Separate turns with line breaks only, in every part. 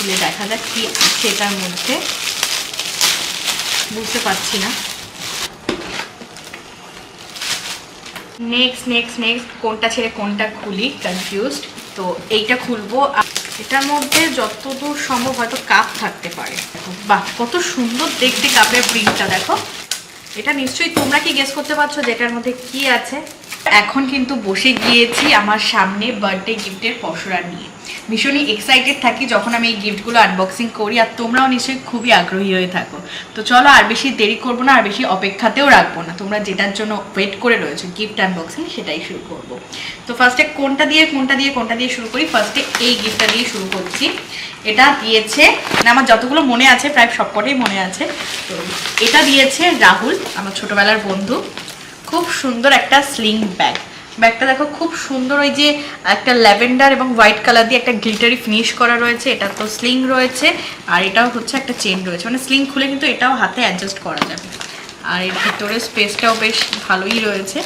খুলে দেখা যাক কি আছে এটার মধ্যে, বুঝতে পারছি না। নেক্সট কোনটা ছেড়ে কোনটা খুলি, কনফিউজড। তো এইটা খুলবো। এটার মধ্যে যতদূর সম্ভব হয়তো কাপ থাকতে পারে। দেখো বাহ, কত সুন্দর দেখতে কাপের প্রিন্টটা দেখো। এটা নিশ্চয়ই তোমরা কি গেস করতে পারছো যে এটার মধ্যে কি আছে। এখন কিন্তু বসে গিয়েছি আমার সামনে বার্থডে গিফটের পসরা নিয়ে। ভীষণই এক্সাইটেড থাকি যখন আমি এই গিফটগুলো আনবক্সিং করি, আর তোমরাও নিশ্চয়ই খুবই আগ্রহী হয়ে থাকো। তো চলো আর বেশি দেরি করবো না, আর বেশি অপেক্ষাতেও রাখবো না। তোমরা যেটার জন্য ওয়েট করে রয়েছো গিফট আনবক্সিং, সেটাই শুরু করব। তো ফার্স্টে কোনটা দিয়ে শুরু করি। ফার্স্টে এই গিফটটা দিয়ে শুরু করছি। এটা দিয়েছে, মানে আমার যতগুলো মনে আছে প্রায় সবকটাই মনে আছে। তো এটা দিয়েছে রাহুল, আমার ছোটবেলার বন্ধু। খুব সুন্দর একটা স্লিং ব্যাগ। ব্যাগটা দেখো খুব সুন্দর, ওই যে একটা ল্যাভেন্ডার এবং হোয়াইট কালার দিয়ে একটা গ্লিটারি ফিনিশ করা রয়েছে। এটা তো স্লিং রয়েছে, আর এটাও হচ্ছে একটা চেন রয়েছে, মানে স্লিং খুলে কিন্তু এটাও হাতে অ্যাডজাস্ট করা যাবে। আর এর ভিতরে স্পেসটাও বেশ ভালোই রয়েছে।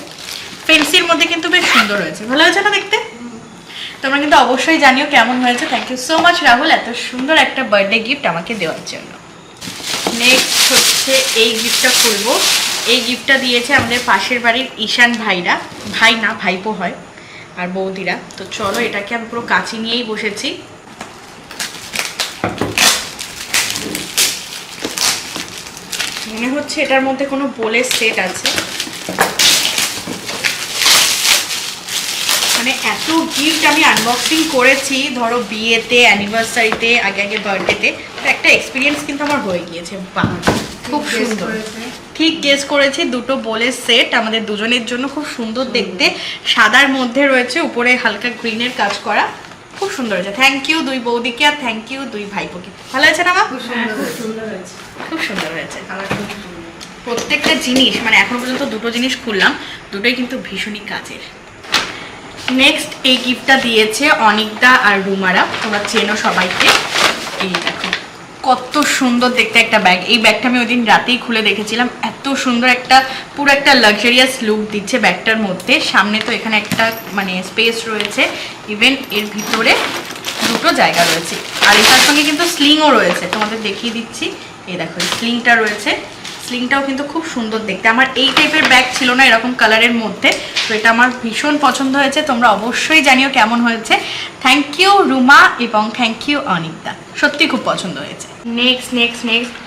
ফেন্সির মধ্যে কিন্তু বেশ সুন্দর হয়েছে, ভালো হয়েছে না দেখতে? তোমরা কিন্তু অবশ্যই জানিও কেমন হয়েছে। Thank you so much Rahul, এত সুন্দর একটা বার্থডে গিফট আমাকে দেওয়ার জন্য। নেক্সট হচ্ছে এই গিফটটা খুলবো। এই গিফটটা দিয়েছে আমাদের পাশের বাড়ির ঈশান ভাইরা, ভাই না ভাইপো হয়, আর বৌদিরা। তো চলো এটাকে আমি পুরো কাছে নিয়েই বসেছি। মনে হচ্ছে এটার মধ্যে কোনো বোলের সেট আছে। মানে এত গিফট আমি আনবক্সিং করেছি, ধরো বিয়েতে, অ্যানিভার্সারিতে, আগে বার্থডেতে, তো একটা এক্সপিরিয়েন্স কিন্তু আমার হয়ে গিয়েছে। বাহ, খুব সুন্দর, ঠিক গেস করেছি। দুটো বোলের সেট আমাদের দুজনের জন্য, খুব সুন্দর দেখতে। সাদার মধ্যে রয়েছে, উপরে হালকা গ্রিনের কাজ করা, খুব সুন্দর হয়েছে। থ্যাংক ইউ দুই বৌদিকে, আর থ্যাংক ইউ দুই ভাইপোকে। ভালো হয়েছে না মা? খুব সুন্দর হয়েছে। প্রত্যেকটা জিনিস, মানে এখনো পর্যন্ত দুটো জিনিস খুললাম, দুটোই কিন্তু ভীষণই কাজের। নেক্সট এই গিফটটা দিয়েছে অনিকদা আর রুমারা, তোমরা চেনো সবাইকে। এই দেখো কত সুন্দর দেখতে একটা ব্যাগ। এই ব্যাগটা আমি ওই দিন রাতেই খুলে দেখেছিলাম। এত সুন্দর একটা, পুরো একটা লাক্সারিয়াস লুক দিচ্ছে ব্যাগটার মধ্যে। সামনে তো এখানে একটা মানে স্পেস রয়েছে, ইভেন এর ভিতরে দুটো জায়গা রয়েছে, আর এটার সঙ্গে কিন্তু স্লিংও রয়েছে। তোমাদের দেখিয়ে দিচ্ছি, এই দেখো স্লিংটা রয়েছে। স্লিংটাও কিন্তু খুব সুন্দর দেখতে। আমার এই টাইপের ব্যাগ ছিল না এরকম কালারের মধ্যে, তো এটা আমার ভীষণ পছন্দ হয়েছে। তোমরা অবশ্যই জানিও কেমন হয়েছে। থ্যাংক ইউ রুমা এবং থ্যাংক ইউ অনিকদা, সত্যি খুব পছন্দ হয়েছে। নেক্সট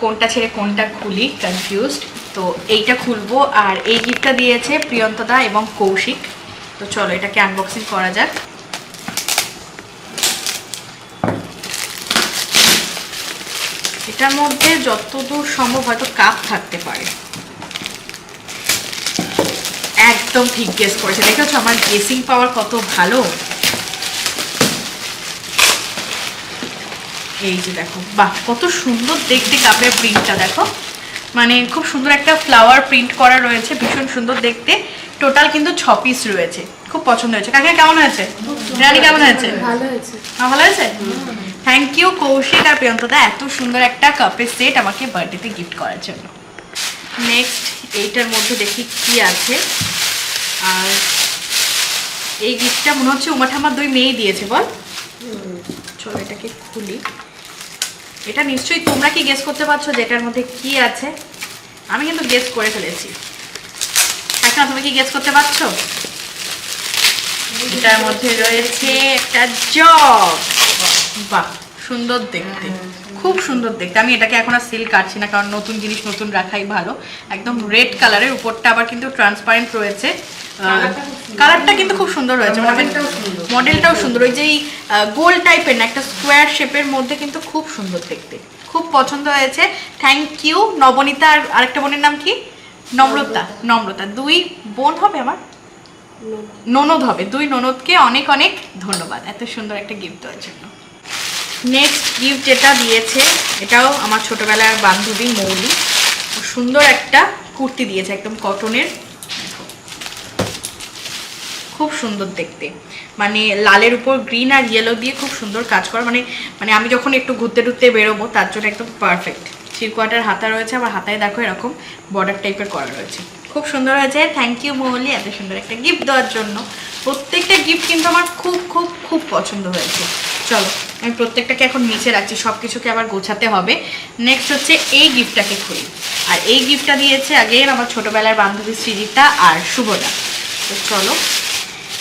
কোনটা ছেড়ে কোনটা খুলি, কনফিউজড। তো এইটা খুলবো। আর এই গিফটটা দিয়েছে প্রিয়ন্তদা এবং কৌশিক। তো চলো এটাকে আনবক্সিং করা যাক। এটার মধ্যে যতদূর সম্ভব হয়তো কাপ থাকতে পারে। একদম ঠিক গেস করেছে, দেখেছো আমার গেসিং পাওয়ার কত ভালো। এই যে দেখো, বাহ কত সুন্দর দেখতে কাপের প্রিন্টটা দেখো। মানে খুব সুন্দর একটা ফ্লাওয়ার প্রিন্ট করা রয়েছে, ভীষণ সুন্দর দেখতে। টোটাল কিন্তু 6 পিস রয়েছে। খুব পছন্দ হয়েছে। কাকা কেমন হয়েছে? রানী কেমন হয়েছে?
ভালো হয়েছে।
ভালো হয়েছে। থ্যাংক ইউ কৌশিক আর প্রিয়ন্তদা, এত সুন্দর একটা কাপের সেট আমাকে বার্থডেতে গিফট করার জন্য। নেক্সট এইটার মধ্যে দেখি কি আছে। আর এই গিফটটা মনে হচ্ছে উমা ঠাম্মার দুই মেয়ে দিয়েছে, বল। চলো এটাকে খুলি। এটা নিশ্চয়ই তোমরা কি গেস করতে পারছো যে এটার মধ্যে কি আছে। আমি কিন্তু গেস করে ফেলেছি। এখন তুমি কি গেস করতে পারছো? এটার মধ্যে রয়েছে একটা জগ। বাহ সুন্দর দেখতে, খুব সুন্দর দেখতে। আমি এটাকে এখন আর সিল কাটছি না, কারণ নতুন জিনিস নতুন রাখাই ভালো। একদম রেড কালারের, উপরটা আবার কিন্তু ট্রান্সপারেন্ট রয়েছে। কালারটা কিন্তু খুব সুন্দর হয়েছে, মডেলটাও সুন্দর। ওই যে গোল টাইপের না, একটা স্কোয়ার শেপের মধ্যে কিন্তু খুব সুন্দর দেখতে, খুব পছন্দ হয়েছে। Thank you Nabanita. আর আরেকটা বোনের নাম কি? নম্রতা। দুই বোন হবে আমার, ননদ হবে। দুই ননদকে অনেক অনেক ধন্যবাদ এত সুন্দর একটা গিফট দেওয়ার জন্য। নেক্সট গিফট যেটা দিয়েছে, এটাও আমার ছোটবেলার বান্ধবী মৌলি। সুন্দর একটা কুর্তি দিয়েছে, একদম কটনের, খুব সুন্দর দেখতে। মানে লালের উপর গ্রিন আর ইয়েলো দিয়ে খুব সুন্দর কাজ করা। মানে আমি যখন একটু ঘুরতে টুরতে বেরোবো তার জন্য একদম পারফেক্ট। থ্রি-কোয়ার্টার হাতা রয়েছে, আবার হাতায় দেখো এরকম বর্ডার টাইপের করা রয়েছে, খুব সুন্দর হয়েছে। থ্যাংক ইউ মৌলি এত সুন্দর একটা গিফট দেওয়ার জন্য। প্রত্যেকটা গিফট কিন্তু আমার খুব খুব খুব পছন্দ হয়েছে। চলো আমি প্রত্যেকটাকে এখন নিচে রাখছি, সব কিছুকে আবার গোছাতে হবে। নেক্সট হচ্ছে এই গিফটটাকে খুলি। আর এই গিফটটা দিয়েছে আগের আমার ছোটোবেলার বান্ধবী সৃজিতা আর শুভদা। তো চলো,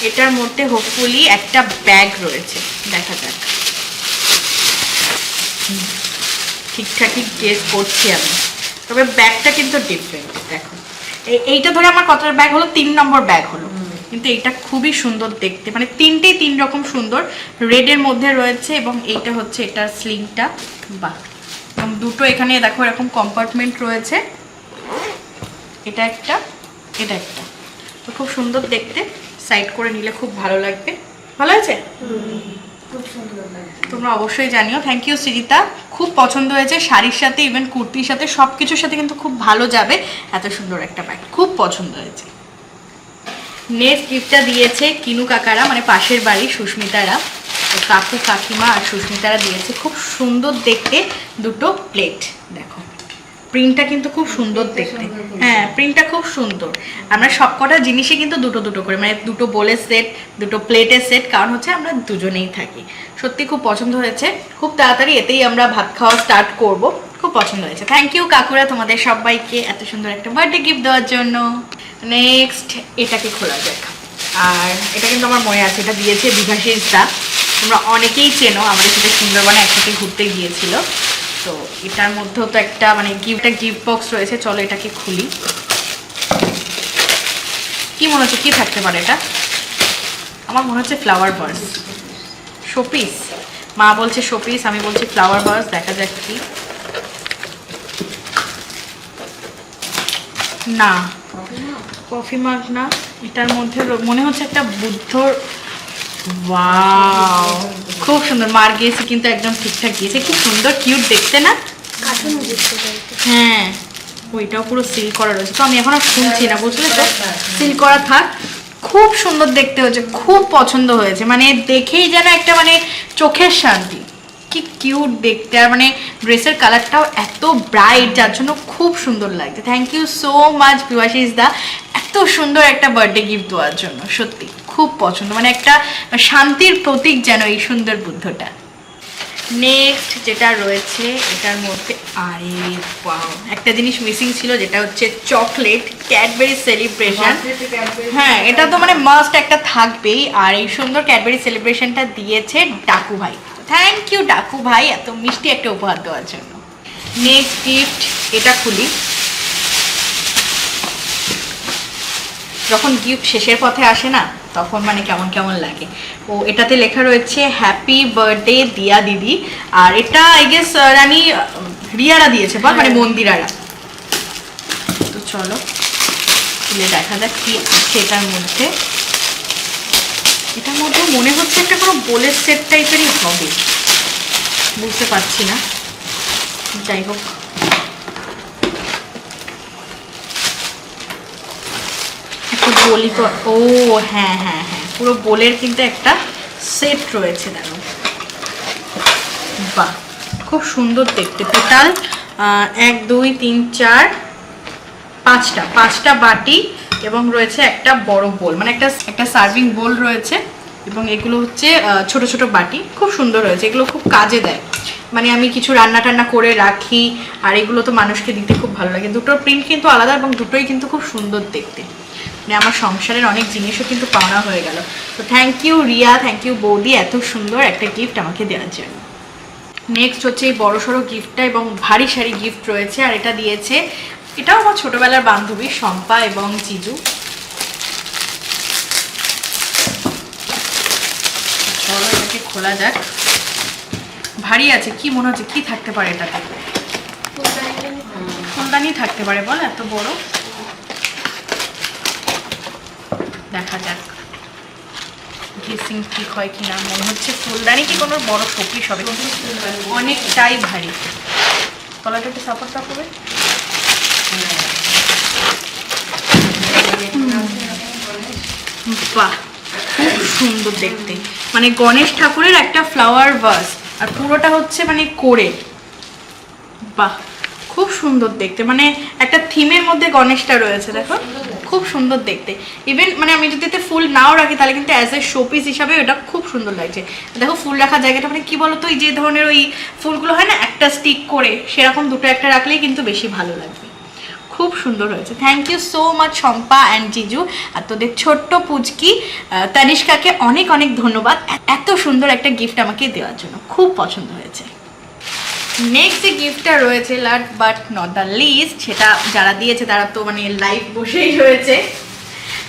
এটার মধ্যে হোপফুলি একটা ব্যাগ রয়েছে, দেখা যাক। ঠিকঠাকই গেস করছি আমি, তবে ব্যাগটা কিন্তু ডিফারেন্ট। দেখো এইটা ধরে আমার কতটা ব্যাগ হলো, 3 নম্বর ব্যাগ হলো, কিন্তু এইটা খুবই সুন্দর দেখতে, মানে তিনটেই 3 রকম সুন্দর। রেডের মধ্যে রয়েছে এবং এইটা হচ্ছে এটার স্লিংটা, বাহ। এবং দুটো এখানে দেখো এরকম কম্পার্টমেন্ট রয়েছে, এটা একটা, এটা একটা। তো খুব সুন্দর দেখতে, সাইড করে নিলে খুব ভালো লাগবে। ভালো আছে? তোমরা অবশ্যই জানিও। থ্যাংক ইউ সৃজিতা, খুব পছন্দ হয়েছে, শাড়ির সাথে ইভেন কুর্তির সাথে সব কিছুর সাথে কিন্তু খুব ভালো যাবে। এত সুন্দর একটা ব্যাগ, খুব পছন্দ হয়েছে। নেক্সট গিফটটা দিয়েছে কিনু কাকারা, মানে পাশের বাড়ি সুস্মিতারা। তো কাকু কাকিমা আর সুস্মিতারা দিয়েছে খুব সুন্দর দেখতে দুটো প্লেট। দেখো প্রিন্টটা কিন্তু খুব সুন্দর দেখতে, হ্যাঁ প্রিন্টটা খুব সুন্দর। আমরা সবকটা জিনিসই কিন্তু দুটো দুটো করে, মানে দুটো বোলের সেট, দুটো প্লেটের সেট, কারণ হচ্ছে আমরা দুজনেই থাকি। সত্যি খুব পছন্দ হয়েছে, খুব তাড়াতাড়ি এতেই আমরা ভাত খাওয়া স্টার্ট করব। খুব পছন্দ হয়েছে। থ্যাংক ইউ কাকুরা তোমাদের সবাইকে এত সুন্দর একটা বার্থডে গিফট দেওয়ার জন্য। নেক্সট এটাকে খোলা যাক। আর এটা কিন্তু আমার মনে আছে, এটা দিয়েছে বিভাশিস দা, তোমরা অনেকেই চেনো, আমাদের সাথে সুন্দরবনে একসাথে ঘুরতে গিয়েছিল। তো এটার মধ্যেও তো একটা মানে গিফট বক্স রয়েছে, চলো এটাকে খুলি। কি মনে হচ্ছে কি থাকতে পারে এটা? আমার মনে হচ্ছে ফ্লাওয়ার ভাস, শোপিস। মা বলছে শোপিস, আমি বলছি ফ্লাওয়ার ভাস। দেখা যাক কি। না, কফি মাগ না, এটার মধ্যে মনে হচ্ছে একটা বুদ্ধর। ওয়াও খুব সুন্দর, মার গিয়েছে কিন্তু একদম ঠিকঠাক গিয়েছে, কি সুন্দর কিউট দেখতে না? হ্যাঁ ওইটাও পুরো সিল করা রয়েছে, তো আমি এখন আর শুনছি না, বুঝলে তো, সিল করা থাক। খুব সুন্দর দেখতে হয়েছে, খুব পছন্দ হয়েছে, মানে দেখেই যেন একটা মানে চোখের শান্তি, কি কিউট দেখতে। আর মানে ড্রেসের কালারটাও এত ব্রাইট, যার জন্য খুব সুন্দর লাগছে। থ্যাংক ইউ সো মাচ বিভাশিস দা, এত সুন্দর একটা বার্থডে গিফট দেওয়ার জন্য। সত্যি খুব পছন্দ, মানে একটা শান্তির প্রতীক যেন এই সুন্দর বুদ্ধটা। নেক্সট যেটা রয়েছে এটার মধ্যে, আরে ওয়াও, একটা জিনিস মিসিং ছিল, যেটা হচ্ছে চকলেট ক্যাডবেরি সেলিব্রেশন। হ্যাঁ এটা তো মানে মাস্ট একটা থাকবেই। আর এই সুন্দর ক্যাডবেরি সেলিব্রেশনটা দিয়েছে ডাকু ভাই। থ্যাংক ইউ ডাকু ভাই এত মিষ্টি একটা উপহার দেওয়ার জন্য। নেক্সট গিফট এটা খুলি। যখন গিফট শেষের পথে আসে না, তখন মানে কেমন কেমন লাগে। ও এটাতে লেখা রয়েছে হ্যাপি বার্থডে দিয়া দিদি। আর এটা আই গেস রানী রিয়ারা দিয়েছে, বা মানে মন্দিরারা। তো চলো খুলে দেখা যাক কি আছে এটার মধ্যে। এটার মধ্যে মনে হচ্ছে একটা কোনো বোলের সেট টাইপেরই হবে, বুঝতে পারছি না, যাই হোক। বলি তো, ও হ্যাঁ হ্যাঁ হ্যাঁ, পুরো বোলের কিন্তু একটা সেট রয়েছে। দেখো বাহ খুব সুন্দর দেখতে। টোটাল 1 2 3 4 5টা বাটি এবং রয়েছে একটা বড় বোল, মানে একটা সার্ভিং বোল রয়েছে। এবং এগুলো হচ্ছে ছোট ছোট বাটি, খুব সুন্দর হয়েছে। এগুলো খুব কাজে দেয়, মানে আমি কিছু রান্না টান্না করে রাখি, আর এগুলো তো মানুষকে দিতে খুব ভালো লাগে। দুটোর প্রিন্ট কিন্তু আলাদা এবং দুটোই কিন্তু খুব সুন্দর দেখতে, মানে আমার সংসারের অনেক জিনিসও কিন্তু পাওনা হয়ে গেল। তো thank you Riya, thank you বৌদি এত সুন্দর একটা গিফট আমাকে দেওয়ার জন্য। নেক্সট হচ্ছে এই বড়সড় গিফটটা, এবং ভারী সারি গিফট রয়েছে। আর এটা দিয়েছে, এটাও আমার ছোটবেলার বান্ধবী শম্পা এবং জিজু। চলো এটাকে খোলা যাক। ভারী আছে, কি মনে হচ্ছে কি থাকতে পারে এটাতে? ফুলদানি থাকতে পারে বল, এত বড়। দেখা যাক গেসিং ঠিক হয় কিনা। মনে হচ্ছে ফুলদানি কি কোনো বড় শোপিস হবে, অনেকটাই ভারী। তলাটা একটু সাপোর্ট করবে। বাহ খুব সুন্দর দেখতে, মানে গণেশ ঠাকুরের একটা ফ্লাওয়ার ভাস, আর পুরোটা হচ্ছে মানে করে। বাহ খুব সুন্দর দেখতে, মানে একটা থিমের মধ্যে গণেশটা রয়েছে। দেখো খুব সুন্দর দেখতে। ইভেন মানে আমি যদি এতে ফুল নাও রাখি তাহলে কিন্তু অ্যাজ এ শোপিস হিসাবে এটা খুব সুন্দর লাগছে। দেখো ফুল রাখার জায়গাটা মানে কি বলতো, এই যে ধরনের ওই ফুলগুলো হয় না একটা স্টিক করে, সেরকম দুটো একটা রাখলেই কিন্তু বেশি ভালো লাগবে। খুব সুন্দর হয়েছে। Thank you so much Shampa and জিজু, আর তোদের ছোট্ট পুচকি তানিষ্কাকে অনেক অনেক ধন্যবাদ এত সুন্দর একটা গিফট আমাকে দেওয়ার জন্য, খুব পছন্দ হয়েছে। নেক্সট যে গিফটটা রয়েছে last but not the list, সেটা যারা দিয়েছে তারা তো মানে লাইভ বসেই রয়েছে,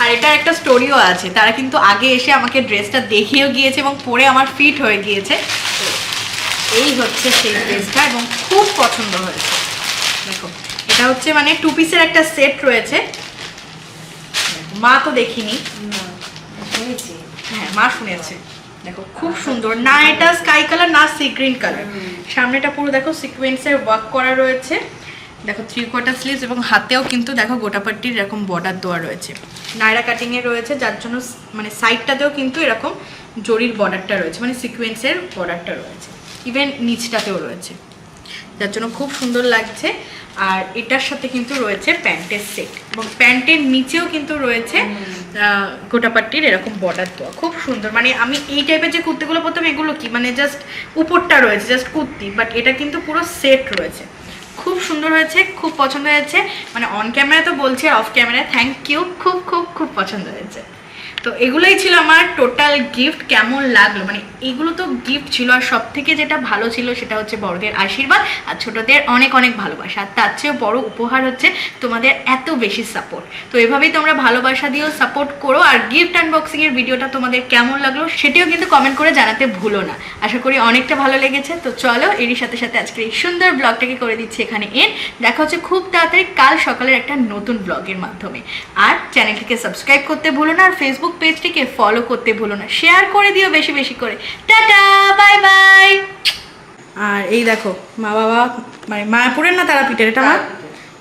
আর এটার একটা স্টোরিও আছে। তারা কিন্তু আগে এসে আমাকে ড্রেসটা দেখিয়েও গিয়েছে এবং পরে আমার ফিট হয়ে গিয়েছে। তো এই হচ্ছে সেই ড্রেসটা এবং খুব পছন্দ হয়েছে। দেখো এটা হচ্ছে মানে 2 পিসের একটা সেট রয়েছে। মা তো দেখিনি, হ্যাঁ মা শুনেছে। দেখো খুব সুন্দর, না এটা স্কাই কালার না সি গ্রিন কালার, সামনেটা পুরো দেখো সিকোয়েন্সের ওয়ার্ক করা রয়েছে। দেখো 3/4 স্লিভস এবং হাতেও কিন্তু দেখো গোটাপাট্টির এরকম বর্ডার দেওয়া রয়েছে, নায়রা কাটিংয়ে রয়েছে, যার জন্য মানে সাইডটাতেও কিন্তু এরকম জরির বর্ডারটা রয়েছে, মানে সিকোয়েন্সের বর্ডারটা রয়েছে, ইভেন নিচটাতেও রয়েছে, যার জন্য খুব সুন্দর লাগছে। আর এটার সাথে কিন্তু রয়েছে প্যান্টের সেট এবং প্যান্টের নিচেও কিন্তু রয়েছে গোটাপাট্টির এরকম বর্ডার দেওয়া, খুব সুন্দর। মানে আমি এই টাইপের যে কুর্তিগুলো পরতাম এগুলো কি মানে জাস্ট উপরটা রয়েছে জাস্ট কুর্তি, বাট এটা কিন্তু পুরো সেট রয়েছে, খুব সুন্দর হয়েছে, খুব পছন্দ হয়েছে। মানে অন ক্যামেরা তো বলছি, অফ ক্যামেরা থ্যাংক ইউ, খুব খুব খুব পছন্দ হয়েছে। তো এগুলোই ছিল আমার টোটাল গিফট। কেমন লাগলো, মানে এগুলো তো গিফট ছিল, আর সব থেকে যেটা ভালো ছিল সেটা হচ্ছে বড়দের আশীর্বাদ আর ছোটদের অনেক অনেক ভালোবাসা, আর তার চেয়েও বড় উপহার হচ্ছে তোমাদের এত বেশি সাপোর্ট। তো এভাবেই তোমরা ভালোবাসা দিয়েও সাপোর্ট করো। আর গিফট আনবক্সিং এর ভিডিওটা তোমাদের কেমন লাগলো সেটাও কিন্তু কমেন্ট করে জানাতে ভুলো না। আশা করি অনেকটা ভালো লেগেছে। তো চলো এরই সাথে সাথে আজকে এই সুন্দর ব্লগটাকে করে দিচ্ছি এখানে এন্ড। দেখা হচ্ছে খুব তাড়াতাড়ি কাল সকালের একটা নতুন ব্লগের মাধ্যমে। আর চ্যানেলটিকে সাবস্ক্রাইব করতে ভুলো না, আর ফেসবুক পেজটিকে ফলো করতে ভুলো না, শেয়ার করে দিও বেশি বেশি করে। Tata bye bye. আর এই দেখো মা বাবা মানে মায়াপুরের না তারাপীঠের, এটা মা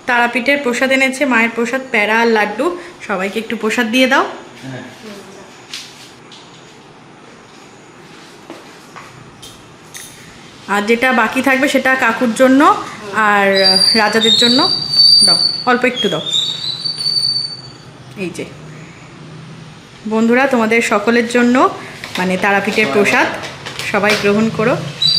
তারাপীঠের প্রসাদ এনেছে, মায়ের প্রসাদ প্যারা আর লাড্ডু। সবাইকে একটু প্রসাদ দিয়ে দাও। আর যেটা বাকি থাকবে সেটা কাকুর জন্য আর রাজাদের জন্য দাও, অল্প একটু দাও। এই যে বন্ধুরা তোমাদের সকলের জন্য মানে তারাপীঠের প্রসাদ, সবাই গ্রহণ করো।